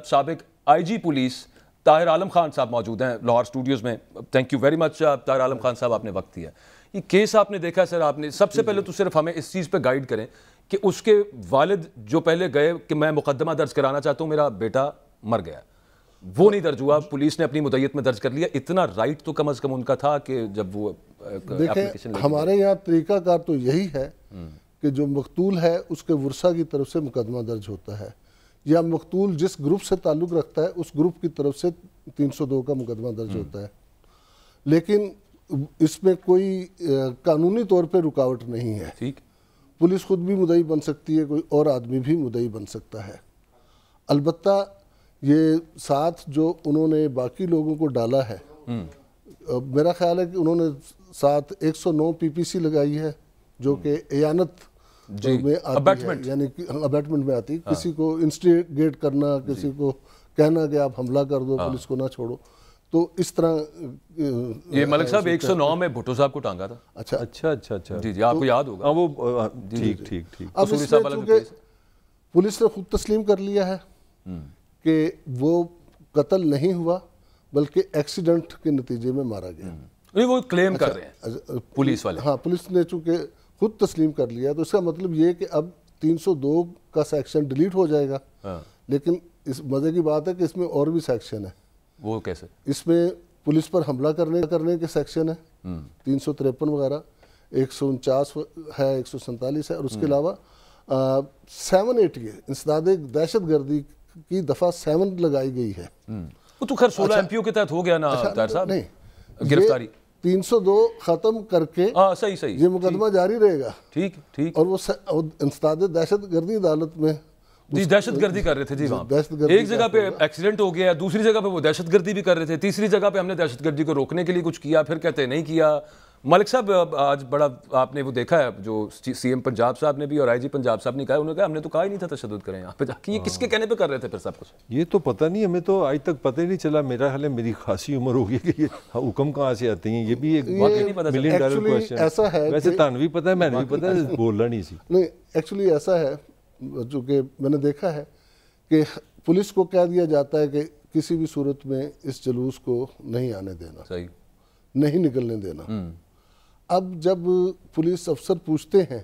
سابق I G police Tahir Alam Khan صاحب موجود ہیں لاہور اسٹوڈیوز میں. Thank you very much Tahir Alam Khan صاحب, آپ نے وقت دیا. یہ کیس آپ نے دیکھا سر, آپ نے سب سے پہلے تو صرف ہمیں اس چیز پہ گائیڈ کریں کہ اس کے والد جو پہلے گئے کہ میں مقدمہ درج کرانا چاہتا ہوں, میرا بیٹا مر گیا, وہ نہیں درج ہوا, پولیس نے اپنی مدعیت میں درج کر لیا. اتنا رائٹ تو کم از کم ان کا تھا کہ جب وہ دیکھیں ہمارے یہاں طریقہ کار تو یہی ہے کہ جو مقتول ہے اس کے ورثہ کی طرف سے مقدمہ درج ہوتا ہے, یا مقتول جس گروپ سے تعلق رکھتا ہے اس گروپ کی طرف سے 302 کا مقدمہ درج ہوتا ہے. لیکن اس میں کوئی قانونی طور پہ رکاوٹ نہیں ہے. ٹھیک, پولیس خود بھی مدعی بن سکتی ہے, کوئی اور آدمی بھی مدعی بن سکتا ہے. البتہ یہ ساتھ جو انہوں نے باقی لوگوں کو ڈالا ہے, میرا خیال ہے کہ انہوں نے ساتھ 109 پی پی سی لگائی ہے جو کہ اعانت میں آتی ہے, یعنی ابیٹمنٹ میں آتی ہے. کسی کو انسٹیگیٹ کرنا, کسی کو کہنا کہ آپ حملہ کر دو, پولیس کو نہ چھوڑو. تو اس طرح یہ ملک صاحب 109 میں بھٹو صاحب کو ٹانگا تھا. اچھا جی آپ کو یاد ہوگا. وہ ٹھیک ٹھیک ٹھیک. اب اس میں چونکہ پولیس نے خود تسلیم کر لیا ہے کہ وہ قتل نہیں ہوا بلکہ ایکسیڈنٹ کے نتیجے میں مارا گیا. وہ کلیم کر رہے ہیں پولیس والے. ہاں, پولیس نے چونکہ خود تسلیم کر لیا تو اس کا مطلب یہ کہ اب 302 کا سیکشن ڈیلیٹ ہو جائے گا. لیکن اس مزے کی بات ہے کہ اس میں اور بھی سیکشن ہے. وہ کیسے؟ اس میں پولیس پر حملہ کرنے کے سیکشن ہے 353 وغیرہ, 149 ہے, 147 ہے, اور اس کے علاوہ 780 انسداد دہشت گردی کی دفعہ 7 لگائی گئی ہے. وہ تو خیر 16 ایم پی او کے تحت ہو گیا نا طاہر صاحب. نہیں, گرفتاری 302 ختم کر کے صحیح یہ مقدمہ جاری رہے گا. ٹھیک ٹھیک. اور وہ انسداد دہشت گردی عدالت میں جی دہشت گردی کر رہے تھے. جی وہاں ایک جگہ پہ ایکسیڈنٹ ہو گیا, دوسری جگہ پہ وہ دہشت گردی بھی کر رہے تھے, تیسری جگہ پہ ہم نے دہشت گردی کو روکنے کے لیے کچھ کیا, پھر کہتے نہیں کیا. ملک صاحب آج بڑا آپ نے وہ دیکھا ہے جو سی ایم پنجاب صاحب نے بھی اور آئی جی پنجاب صاحب نے کہا, انہوں نے کہا ہم نے تو کہا ہی نہیں تھا تشدد کریں یہاں پہ جا کے. یہ کس کے کہنے پہ کر رہے تھے پھر سب کچھ؟ یہ تو پتہ نہیں, ہمیں تو آج تک پتہ ہی نہیں چلا. میرا خیال ہے میری خاصی عمر ہو گئی کہ یہ حکم کہاں سے آتے ہیں. یہ بھی ایک ملین ڈالر کویسچن ہے. ویسے تانوی پتہ ہے, میں نہیں پتہ, بولنا نہیں سی. نہیں ایکچولی ایسا ہے جو کہ میں نے دیکھا ہے کہ پولیس کو کہہ دیا جاتا ہے کہ کسی بھی صورت میں اس جلوس کو نہیں آنے دینا, صحیح نہیں نکلنے دینا. اب جب پولیس افسر پوچھتے ہیں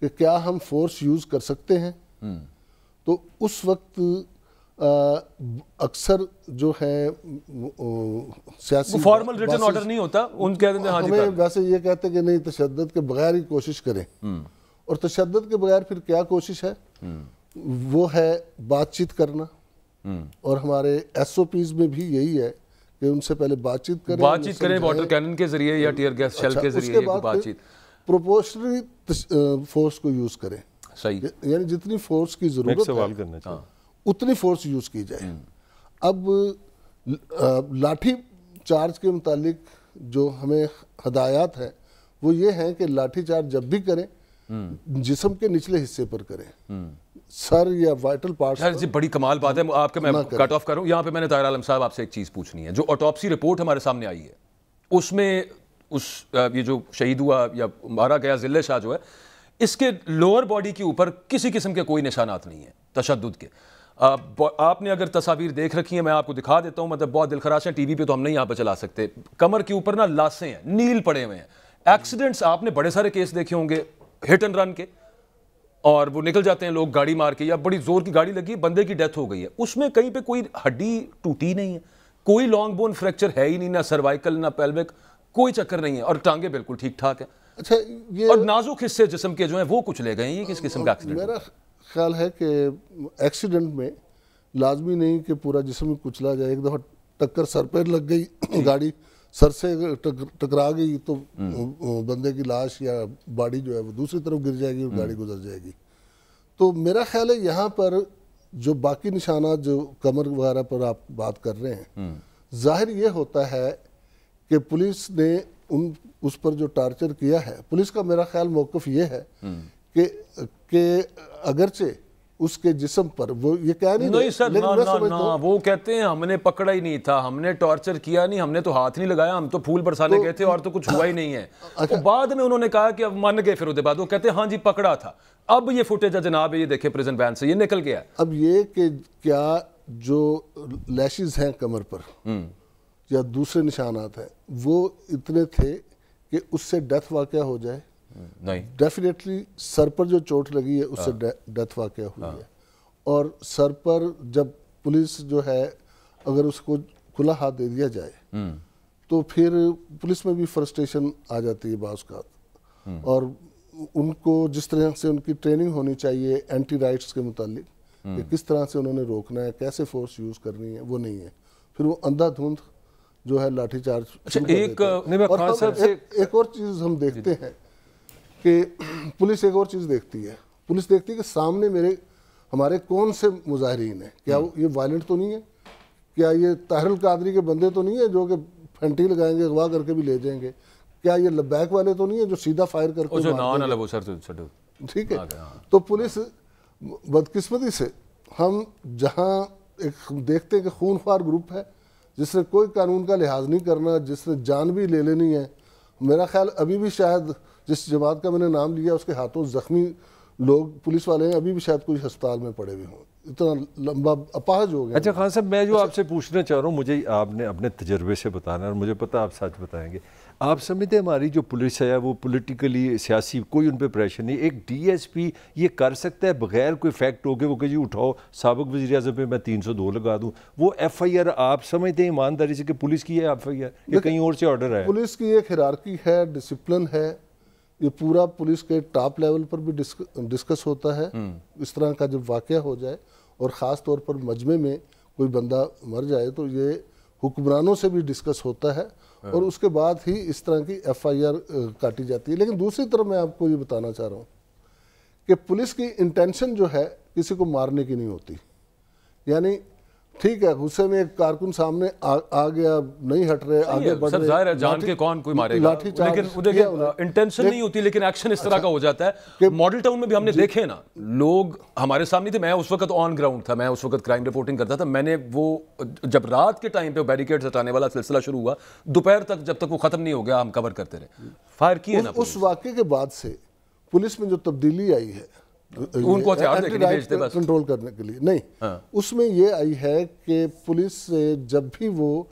کہ کیا ہم فورس یوز کر سکتے ہیں, تو اس وقت اکثر جو ہے سیاسی فارمل ریٹن آرڈر نہیں ہوتا, ان کہہ دیتے ہیں ہمیں ویسے یہ کہتے ہیں کہ نہیں تشدد کے بغیر ہی کوشش کریں. اور تشدد کے بغیر پھر کیا کوشش ہے, وہ ہے بات چیت کرنا. اور ہمارے ایس او پیز میں بھی یہی ہے کہ ان سے پہلے بات چیت کریں, واٹر کینن کے ذریعے یا ٹیئر گیس شیل کے ذریعے بات چیت, پروپورشنلی فورس کو یوز کریں. صحیح, یعنی جتنی فورس کی ضرورت ہے اتنی فورس یوز کی جائے. اب لاٹھی چارج کے متعلق جو ہمیں ہدایات ہیں وہ یہ ہیں کہ لاٹھی چارج جب بھی کریں جسم کے نچلے حصے پر کریں, سر یا وائٹل پارٹس. بڑی کمال بات ہے آپ کے, میں کٹ آف کروں یہاں پہ. میں نے طاہر عالم صاحب آپ سے ایک چیز پوچھنی ہے. جو آٹوپسی رپورٹ ہمارے سامنے آئی ہے اس میں یہ جو شہید ہوا یا مارا گیا ذلے شاہ جو ہے, اس کے لوور باڈی کے اوپر کسی قسم کے کوئی نشانات نہیں ہیں تشدد کے. آپ نے اگر تصاویر دیکھ رکھی ہیں میں آپ کو دکھا دیتا ہوں, مطلب بہت دلخراش ہیں, ٹی وی پہ تو ہم نہیں یہاں پہ چلا سکتے. کمر کے اوپر نا لاسیں ہیں, نیل پڑے ہوئے ہیں. ایکسیڈنٹس آپ نے بڑے سارے کیس دیکھے ہوں گے ہٹ اینڈ رن کے, اور وہ نکل جاتے ہیں لوگ گاڑی مار کے, یا بڑی زور کی گاڑی لگی بندے کی ڈیتھ ہو گئی ہے, اس میں کہیں پہ کوئی ہڈی ٹوٹی نہیں ہے, کوئی لانگ بون فریکچر ہے ہی نہیں, نہ سروائیکل نہ پیلوک, کوئی چکر نہیں ہے, اور ٹانگیں بالکل ٹھیک ٹھاک ہیں. اچھا, اور نازک حصے جسم کے جو ہیں وہ کچھ لے گئے ہیں. یہ کس قسم کا ایکسیڈنٹ؟ میرا خیال ہے کہ ایکسیڈنٹ میں لازمی نہیں کہ پورا جسم کچلا جائے. ایک دفعہ ٹکر سر پہ لگ گئی, گاڑی سر سے ٹکرا گئی تو بندے کی لاش یا باڈی جو ہے وہ دوسری طرف گر جائے گی اور گاڑی گزر جائے گی. تو میرا خیال ہے یہاں پر جو باقی نشانات جو کمر وغیرہ پر آپ بات کر رہے ہیں, ظاہر یہ ہوتا ہے کہ پولیس نے اس پر جو ٹارچر کیا ہے, پولیس کا میرا خیال موقف یہ ہے کہ اگرچہ اس کے جسم پر وہ یہ کہہ نہیں سر, وہ کہتے ہیں ہم نے پکڑا ہی نہیں تھا, ہم نے ٹارچر کیا نہیں, ہم نے تو ہاتھ نہیں لگایا, ہم تو پھول برسانے گئے تھے اور تو کچھ ہوا ہی نہیں ہے. بعد میں انہوں نے کہا کہ اب مان گئے, پھر اس کے بعد وہ کہتے ہیں ہاں جی پکڑا تھا. اب یہ فوٹیج ہے جناب, یہ دیکھیں پریزن وین سے یہ نکل گیا. اب یہ کہ کیا جو لیشز ہیں کمر پر یا دوسرے نشانات ہیں وہ اتنے تھے کہ اس سے ڈیتھ واقعہ ہو جائے نہیں. ڈیفینیٹلی سر پر جو چوٹ لگی ہے اس سے ڈیتھ واقعہ ہوئی ہے. اور سر پر جب پولیس جو ہے اگر اس کو کھلا ہاتھ دے دیا جائے تو پھر پولیس میں بھی فرسٹریشن آ جاتی ہے بعض اوقات. اور ان کو جس طرح سے ان کی ٹریننگ ہونی چاہیے اینٹی رائٹس کے متعلق کہ کس طرح سے انہوں نے روکنا ہے, کیسے فورس یوز کرنی ہے, وہ نہیں ہے. پھر وہ اندھا دھند جو ہے لاٹھی چارج. ایک اور چیز ہم دیکھتے ہیں کہ پولیس ایک اور چیز دیکھتی ہے. پولیس دیکھتی ہے کہ سامنے ہمارے کون سے مظاہرین ہیں, کیا یہ وائلنٹ تو نہیں ہے, کیا یہ طاہر القادری کے بندے تو نہیں ہے جو کہ پھنٹی لگائیں گے اغوا کر کے بھی لے جائیں گے, کیا یہ لبیک والے تو نہیں ہیں جو سیدھا فائر کر کے. ٹھیک ہے. تو پولیس بدقسمتی سے ہم جہاں ایک دیکھتے ہیں کہ خون خوار گروپ ہے جس نے کوئی قانون کا لحاظ نہیں کرنا, جس نے جان بھی لے لینی ہے. میرا خیال ابھی بھی شاید جس جماعت کا میں نے نام لیا اس کے ہاتھوں زخمی لوگ پولیس والے ہیں, ابھی بھی شاید کوئی ہسپتال میں پڑے ہوئے ہوں, اتنا لمبا اپاہج ہو گیا. اچھا خان صاحب, میں جو آپ سے پوچھنا چاہ رہا ہوں, مجھے آپ نے اپنے تجربے سے بتانا ہے اور مجھے پتہ آپ سچ بتائیں گے. آپ سمجھتے ہیں ہماری جو پولیس ہے وہ پولیٹیکلی سیاسی کوئی ان پہ پریشر نہیں, ایک ڈی ایس پی یہ کر سکتا ہے بغیر کوئی فیکٹ ہو کے وہ کہ جی اٹھاؤ سابق وزیر اعظم پہ میں 302 لگا دوں, وہ ایف آئی آر آپ سمجھتے ہیں ایمانداری سے کہ پولیس کی ہے ایف آئی آر یا کہیں اور سے آرڈر ہے؟ پولیس کی ایک ہیرارکی ہے, ڈسپلن ہے, یہ پورا پولیس کے ٹاپ لیول پر بھی ڈسکس ہوتا ہے. اس طرح کا جب واقعہ ہو جائے اور خاص طور پر مجمع میں کوئی بندہ مر جائے تو یہ حکمرانوں سے بھی ڈسکس ہوتا ہے اور اس کے بعد ہی اس طرح کی ایف آئی آر کاٹی جاتی ہے. لیکن دوسری طرف میں آپ کو یہ بتانا چاہ رہا ہوں کہ پولیس کی انٹینشن جو ہے کسی کو مارنے کی نہیں ہوتی. یعنی ٹھیک ہے غصے میں ایک کارکن سامنے آ گیا, نہیں ہٹ رہے, آگے بڑھ رہے, ظاہر ہے جان کے کون کوئی مارے گا, لیکن انٹینشن نہیں ہوتی لیکن ایکشن اس طرح کا ہو جاتا ہے. ماڈل ٹاؤن میں بھی ہم نے دیکھے نا, لوگ ہمارے سامنے تھے, میں اس وقت آن گراؤنڈ تھا, میں اس وقت کرائم رپورٹنگ کرتا تھا. میں نے وہ جب رات کے ٹائم پہ بیریکیڈز ہٹانے والا سلسلہ شروع ہوا, دوپہر تک جب تک وہ ختم نہیں ہو گیا ہم کور کرتے رہے, فائر کیے نا. اس واقعے کے بعد سے پولیس میں جو تبدیلی آئی ہے ان کو کنٹرول کرنے کے لیے نہیں, اس میں یہ آئی ہے کہ پولیس سے جب بھی وہ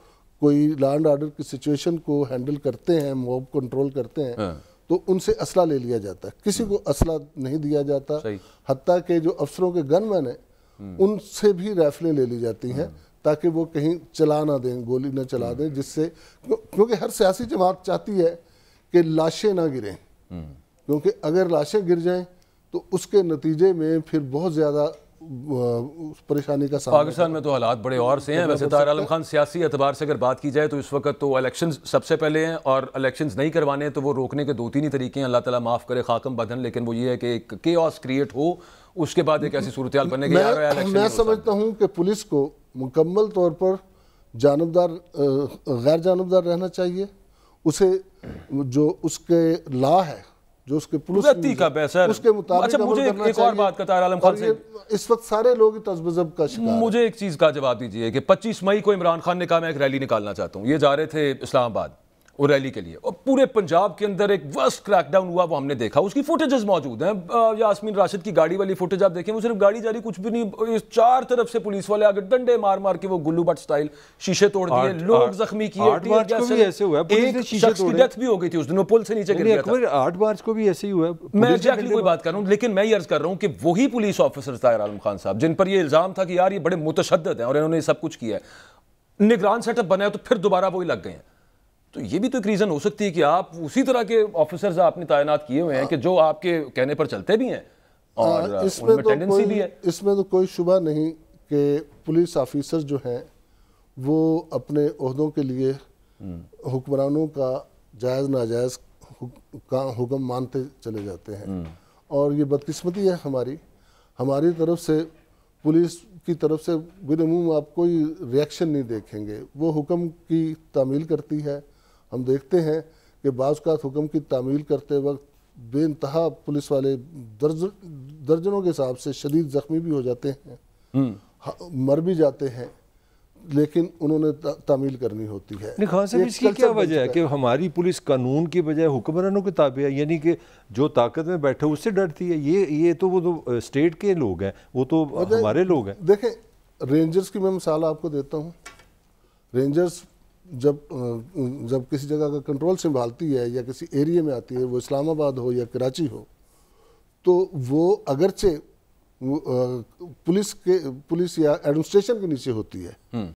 کوئی لا اینڈ آرڈر کی سچویشن کو ہینڈل کرتے ہیں, موب کنٹرول کرتے ہیں, تو ان سے اسلحہ لے لیا جاتا ہے. کسی کو اسلحہ نہیں دیا جاتا, حتیٰ کہ جو افسروں کے گن مین ہیں ان سے بھی رائفلیں لے لی جاتی ہیں تاکہ وہ کہیں چلا نہ دیں, گولی نہ چلا دیں, جس سے کیونکہ ہر سیاسی جماعت چاہتی ہے کہ لاشیں نہ گریں, کیونکہ اگر لاشیں گر جائیں تو اس کے نتیجے میں پھر بہت زیادہ پریشانی کا سامنا. پاکستان میں تو حالات بڑے اور سے ہیں. ویسے طاہر عالم خان سیاسی اعتبار سے اگر بات کی جائے تو اس وقت تو الیکشنز سب سے پہلے ہیں, اور الیکشنز نہیں کروانے تو وہ روکنے کے 2-3 ہی طریقے ہیں, اللہ تعالیٰ معاف کرے خاکم بدن, لیکن وہ یہ ہے کہ ایک کیوس کریٹ ہو, اس کے بعد ایک ایسی صورتحال بنے گی. میں سمجھتا ہوں کہ پولیس کو مکمل طور پر جانبدار غیر جانبدار رہنا چاہیے. اسے جو اس کے لا ہے, جو اس کے پولیس اس کے مطابق مجھے ایک اور بات کا طاہر عالم خان سے, اس وقت سارے لوگ تذبذب کا شکار. مجھے ایک چیز کا جواب دیجئے کہ 25 مئی کو عمران خان نے کہا میں ایک ریلی نکالنا چاہتا ہوں, یہ جا رہے تھے اسلام آباد اور ریلی کے لیے, اور پورے پنجاب کے اندر ایک ورسٹ کریک ڈاؤن ہوا, وہ ہم نے دیکھا, اس کی فوٹیجز موجود ہیں. یاسمین راشد کی گاڑی والی فوٹیج آپ دیکھیں, وہ صرف گاڑی جاری کچھ بھی نہیں, 4 طرف سے پولیس والے آگے ڈنڈے مار مار کے وہ گلو بٹ سٹائل شیشے توڑ دیے, لوگ زخمی کیے, ایک شخص کی ڈیتھ بھی ہو گئی تھی اس دن, وہ پل سے نیچے گر گیا تھا. 8 مارچ کو بھی ایسے ہی ہوا. میں ایگزیکٹلی کوئی بات کر رہا ہوں, لیکن میں یہ عرض کر رہا ہوں کہ وہی پولیس آفیسر طاہر عالم خان صاحب جن پر یہ الزام تھا کہ یار یہ بڑے متشدد ہیں اور انہوں نے سب کچھ کیا ہے, نگران سیٹ اپ بنا ہے تو پھر دوبارہ وہی لگ گئے ہیں. تو یہ بھی تو ایک ریزن ہو سکتی ہے کہ آپ اسی طرح کے آفیسرز آپ نے تعینات کیے ہوئے ہیں کہ جو آپ کے کہنے پر چلتے بھی ہیں اور ان میں ٹینڈنسی بھی ہے. اس میں تو کوئی شبہ نہیں کہ پولیس آفیسر جو ہیں وہ اپنے عہدوں کے لیے حکمرانوں کا جائز ناجائز حکم مانتے چلے جاتے ہیں, اور یہ بدقسمتی ہے ہماری طرف سے. پولیس کی طرف سے بالعموم آپ کوئی ریئیکشن نہیں دیکھیں گے, وہ حکم کی تعمیل کرتی ہے. ہم دیکھتے ہیں کہ بعض اوقات حکم کی تعمیل کرتے وقت بے انتہا پولیس والے درجنوں کے حساب سے شدید زخمی بھی ہو جاتے ہیں, مر بھی جاتے ہیں, لیکن انہوں نے تعمیل کرنی ہوتی ہے. خان صاحب اس کی کیا وجہ ہے کہ ہماری پولیس قانون کی بجائے حکمرانوں کے تابع ہے, یعنی کہ جو طاقت میں بیٹھے اس سے ڈرتی ہے؟ یہ تو وہ تو اسٹیٹ کے لوگ ہیں, وہ تو ہمارے لوگ ہیں. دیکھیں رینجرز کی میں مثال آپ کو دیتا ہوں. رینجرز جب کسی جگہ کا کنٹرول سنبھالتی ہے یا کسی ایریے میں آتی ہے, وہ اسلام آباد ہو یا کراچی ہو, تو وہ اگرچہ پولیس یا ایڈمنسٹریشن کے نیچے ہوتی ہے,